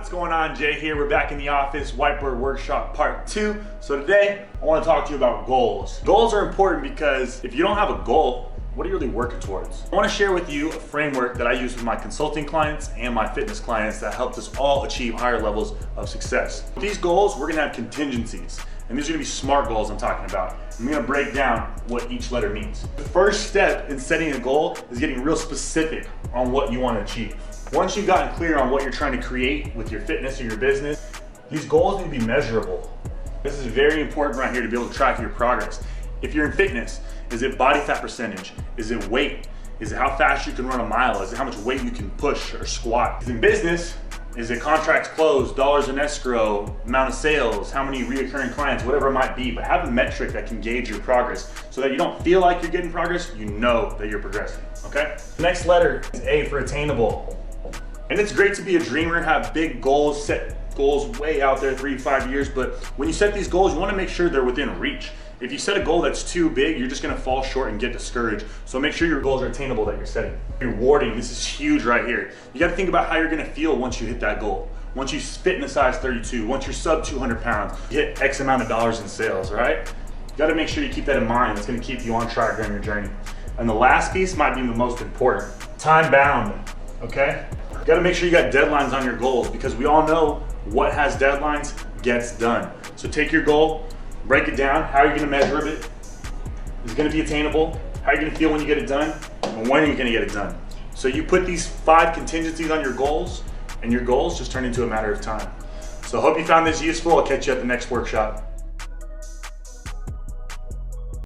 What's going on? Jay here. We're back in the office. Whiteboard workshop part 2. So today I want to talk to you about goals. Goals are important because if you don't have a goal, what are you really working towards? I want to share with you a framework that I use with my consulting clients and my fitness clients that helps us all achieve higher levels of success. With these goals, we're going to have contingencies. And these are going to be SMART goals I'm talking about. I'm going to break down what each letter means. The first step in setting a goal is getting real specific on what you want to achieve. Once you've gotten clear on what you're trying to create with your fitness or your business, these goals need to be measurable. This is very important right here to be able to track your progress. If you're in fitness, is it body fat percentage? Is it weight? Is it how fast you can run a mile? Is it how much weight you can push or squat? In business, is it contracts closed, dollars in escrow, amount of sales, how many reoccurring clients, whatever it might be, but have a metric that can gauge your progress so that you don't feel like you're getting progress, you know that you're progressing, okay? The next letter is A for attainable. And it's great to be a dreamer, have big goals, set goals way out there, 3 to 5 years, but when you set these goals, you wanna make sure they're within reach. If you set a goal that's too big, you're just gonna fall short and get discouraged. So make sure your goals are attainable that you're setting. Rewarding, this is huge right here. You gotta think about how you're gonna feel once you hit that goal. Once you fit in a size 32, once you're sub 200 pounds, you hit X amount of dollars in sales, right? You gotta make sure you keep that in mind. It's gonna keep you on track during your journey. And the last piece might be the most important. Time bound, okay? You gotta make sure you got deadlines on your goals because we all know what has deadlines gets done. So take your goal, break it down. How are you gonna measure it? Is it gonna be attainable? How are you gonna feel when you get it done? And when are you gonna get it done? So you put these 5 contingencies on your goals and your goals just turn into a matter of time. So I hope you found this useful. I'll catch you at the next workshop.